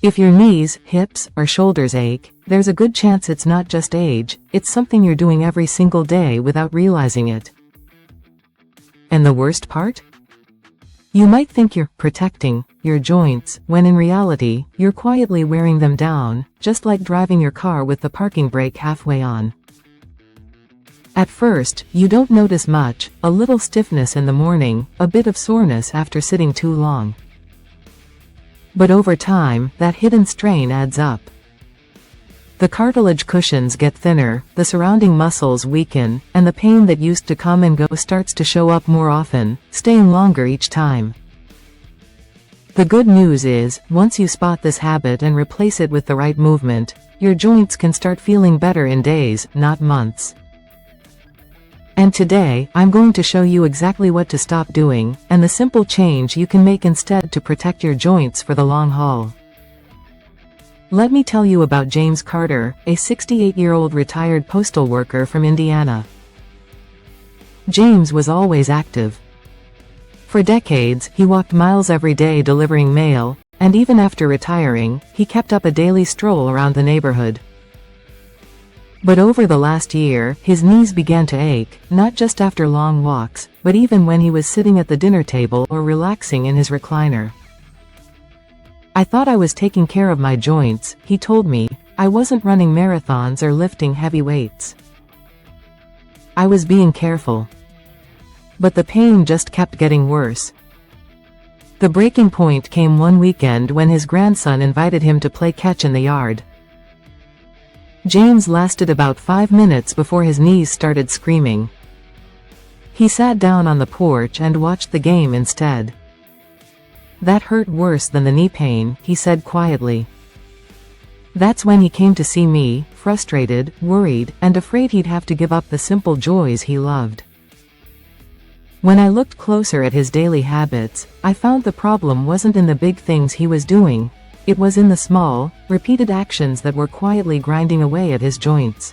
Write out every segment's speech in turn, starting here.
If your knees, hips, or shoulders ache, there's a good chance it's not just age, it's something you're doing every single day without realizing it. And the worst part? You might think you're protecting your joints, when in reality, you're quietly wearing them down, just like driving your car with the parking brake halfway on. At first, you don't notice much, a little stiffness in the morning, a bit of soreness after sitting too long. But over time, that hidden strain adds up. The cartilage cushions get thinner, the surrounding muscles weaken, and the pain that used to come and go starts to show up more often, staying longer each time. The good news is, once you spot this habit and replace it with the right movement, your joints can start feeling better in days, not months. And today, I'm going to show you exactly what to stop doing, and the simple change you can make instead to protect your joints for the long haul. Let me tell you about James Carter, a 68-year-old retired postal worker from Indiana. James was always active. For decades, he walked miles every day delivering mail, and even after retiring, he kept up a daily stroll around the neighborhood. But over the last year, his knees began to ache, not just after long walks, but even when he was sitting at the dinner table or relaxing in his recliner. I thought I was taking care of my joints, he told me. I wasn't running marathons or lifting heavy weights. I was being careful. But the pain just kept getting worse. The breaking point came one weekend when his grandson invited him to play catch in the yard. James lasted about 5 minutes before his knees started screaming. He sat down on the porch and watched the game instead. That hurt worse than the knee pain, he said quietly. That's when he came to see me, frustrated, worried, and afraid he'd have to give up the simple joys he loved. When I looked closer at his daily habits, I found the problem wasn't in the big things he was doing. It was in the small, repeated actions that were quietly grinding away at his joints.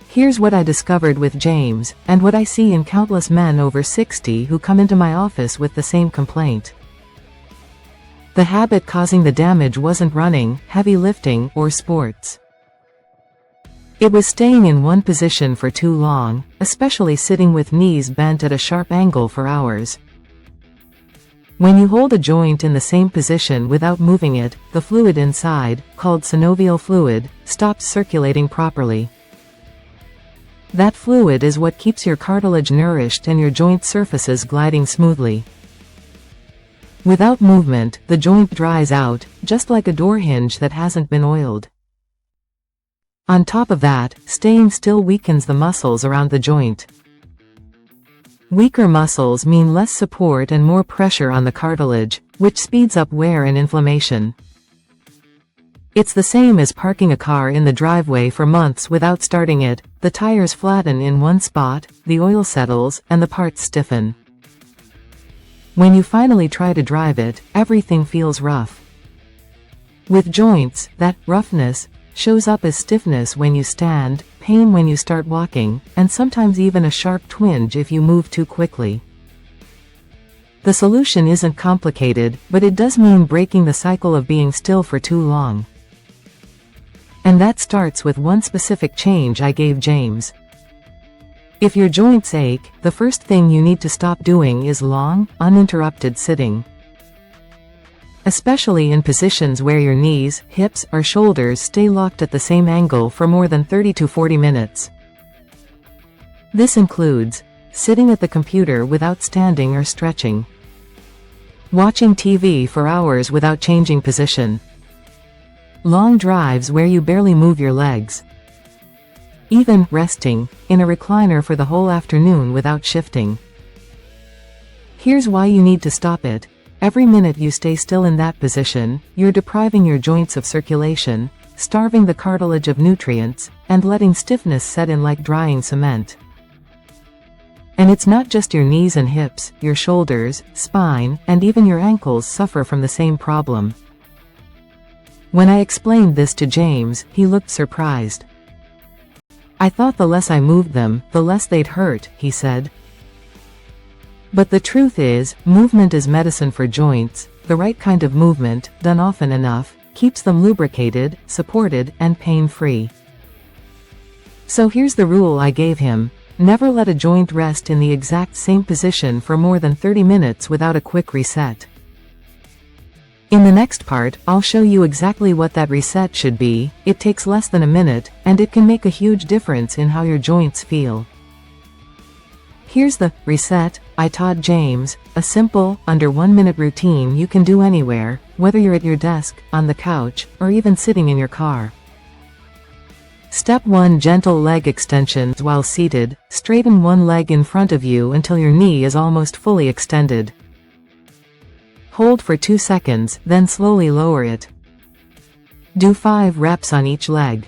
Here's what I discovered with James, and what I see in countless men over 60 who come into my office with the same complaint. The habit causing the damage wasn't running, heavy lifting, or sports. It was staying in one position for too long, especially sitting with knees bent at a sharp angle for hours. When you hold a joint in the same position without moving it, the fluid inside, called synovial fluid, stops circulating properly. That fluid is what keeps your cartilage nourished and your joint surfaces gliding smoothly. Without movement, the joint dries out, just like a door hinge that hasn't been oiled. On top of that, staying still weakens the muscles around the joint. Weaker muscles mean less support and more pressure on the cartilage, which speeds up wear and inflammation. It's the same as parking a car in the driveway for months without starting it. The tires flatten in one spot, the oil settles, and the parts stiffen. When you finally try to drive it, everything feels rough. With joints, that roughness shows up as stiffness when you stand, pain when you start walking, and sometimes even a sharp twinge if you move too quickly. The solution isn't complicated, but it does mean breaking the cycle of being still for too long. And that starts with one specific change I gave James. If your joints ache, the first thing you need to stop doing is long, uninterrupted sitting. Especially in positions where your knees, hips, or shoulders stay locked at the same angle for more than 30 to 40 minutes. This includes sitting at the computer without standing or stretching, watching TV for hours without changing position, long drives where you barely move your legs, even resting in a recliner for the whole afternoon without shifting. Here's why you need to stop it. Every minute you stay still in that position, you're depriving your joints of circulation, starving the cartilage of nutrients, and letting stiffness set in like drying cement. And it's not just your knees and hips, your shoulders, spine, and even your ankles suffer from the same problem. When I explained this to James, he looked surprised. I thought the less I moved them, the less they'd hurt, he said. But the truth is, movement is medicine for joints. the right kind of movement, done often enough, keeps them lubricated, supported, and pain-free. So here's the rule I gave him: never let a joint rest in the exact same position for more than 30 minutes without a quick reset. In the next part, I'll show you exactly what that reset should be. It takes less than a minute, and it can make a huge difference in how your joints feel. Here's the reset I taught James, a simple, under 1-minute routine you can do anywhere, whether you're at your desk, on the couch, or even sitting in your car. Step 1: gentle leg extensions while seated. Straighten one leg in front of you until your knee is almost fully extended. Hold for 2 seconds, then slowly lower it. Do 5 reps on each leg.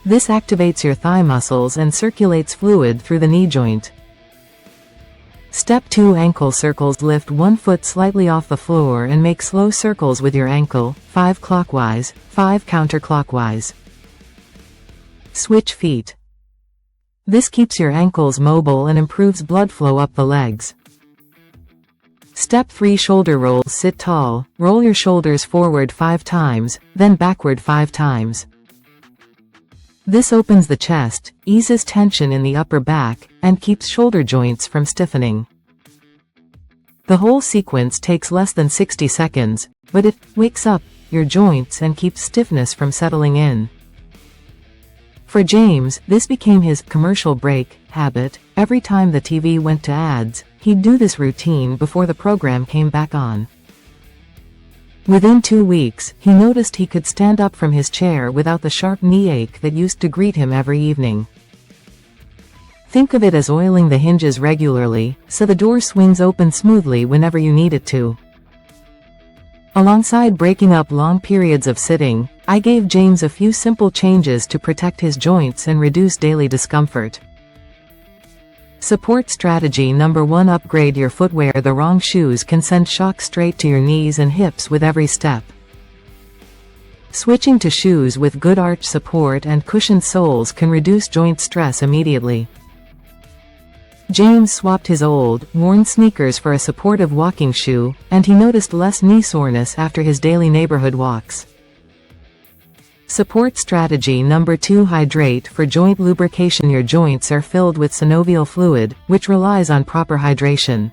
This activates your thigh muscles and circulates fluid through the knee joint. Step 2: ankle circles. Lift one foot slightly off the floor and make slow circles with your ankle, 5 clockwise, 5 counterclockwise. Switch feet. This keeps your ankles mobile and improves blood flow up the legs. Step 3: shoulder rolls. Sit tall, roll your shoulders forward 5 times, then backward 5 times. This opens the chest, eases tension in the upper back, and keeps shoulder joints from stiffening. The whole sequence takes less than 60 seconds, but it wakes up your joints and keeps stiffness from settling in. For James, this became his commercial break habit. Every time the TV went to ads, he'd do this routine before the program came back on. Within 2 weeks, he noticed he could stand up from his chair without the sharp knee ache that used to greet him every evening. Think of it as oiling the hinges regularly, so the door swings open smoothly whenever you need it to. Alongside breaking up long periods of sitting, I gave James a few simple changes to protect his joints and reduce daily discomfort. Support strategy number 1: upgrade your footwear. The wrong shoes can send shock straight to your knees and hips with every step. Switching to shoes with good arch support and cushioned soles can reduce joint stress immediately. James swapped his old, worn sneakers for a supportive walking shoe, and he noticed less knee soreness after his daily neighborhood walks. Support strategy number 2: hydrate. For joint lubrication, your joints are filled with synovial fluid, which relies on proper hydration.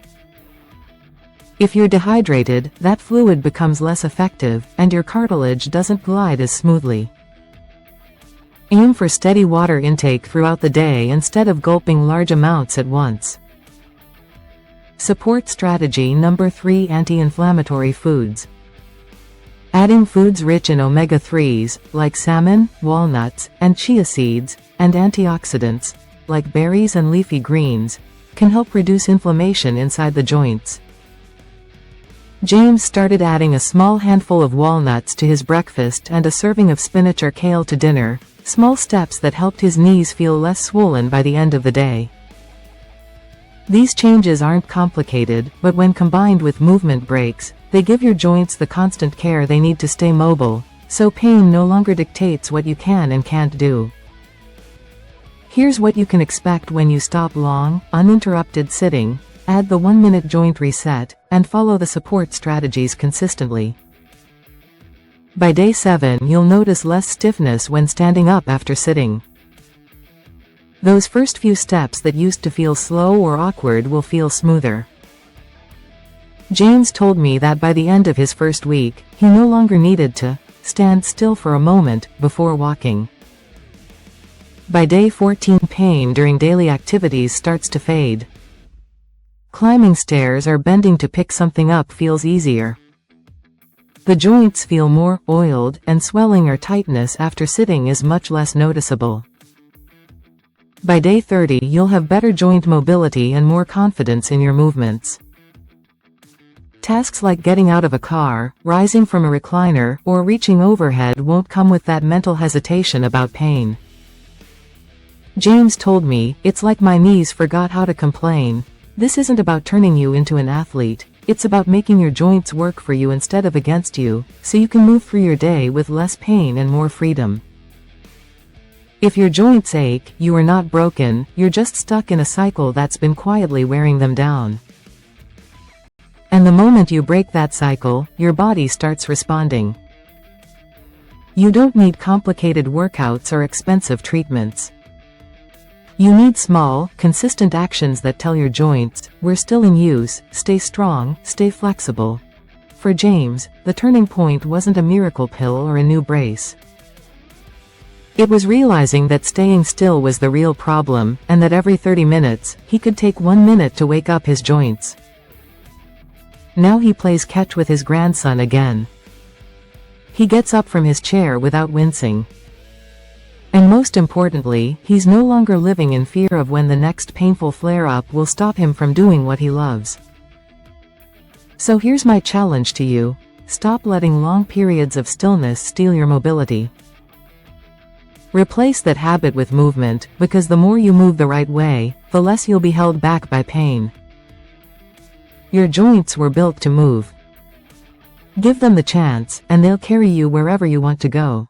If you're dehydrated, that fluid becomes less effective, and your cartilage doesn't glide as smoothly. Aim for steady water intake throughout the day instead of gulping large amounts at once. Support strategy number 3: anti-inflammatory foods. Adding foods rich in omega-3s, like salmon, walnuts, and chia seeds, and antioxidants, like berries and leafy greens, can help reduce inflammation inside the joints. James started adding a small handful of walnuts to his breakfast and a serving of spinach or kale to dinner, small steps that helped his knees feel less swollen by the end of the day. These changes aren't complicated, but when combined with movement breaks, they give your joints the constant care they need to stay mobile, so pain no longer dictates what you can and can't do. Here's what you can expect when you stop long, uninterrupted sitting, add the 1-minute joint reset, and follow the support strategies consistently. By day 7, you'll notice less stiffness when standing up after sitting. Those first few steps that used to feel slow or awkward will feel smoother. James told me that by the end of his first week, he no longer needed to stand still for a moment before walking. By day 14, pain during daily activities starts to fade. Climbing stairs or bending to pick something up feels easier. The joints feel more oiled, and swelling or tightness after sitting is much less noticeable. By day 30, you'll have better joint mobility and more confidence in your movements. Tasks like getting out of a car, rising from a recliner, or reaching overhead won't come with that mental hesitation about pain. James told me, "It's like my knees forgot how to complain." This isn't about turning you into an athlete, it's about making your joints work for you instead of against you, so you can move through your day with less pain and more freedom. If your joints ache, you are not broken, you're just stuck in a cycle that's been quietly wearing them down. And the moment you break that cycle, your body starts responding. You don't need complicated workouts or expensive treatments. You need small, consistent actions that tell your joints, we're still in use, stay strong, stay flexible. For James, the turning point wasn't a miracle pill or a new brace. It was realizing that staying still was the real problem, and that every 30 minutes, he could take 1 minute to wake up his joints. Now he plays catch with his grandson again. He gets up from his chair without wincing. And most importantly, he's no longer living in fear of when the next painful flare-up will stop him from doing what he loves. So here's my challenge to you: stop letting long periods of stillness steal your mobility. Replace that habit with movement, because the more you move the right way, the less you'll be held back by pain. Your joints were built to move. Give them the chance, and they'll carry you wherever you want to go.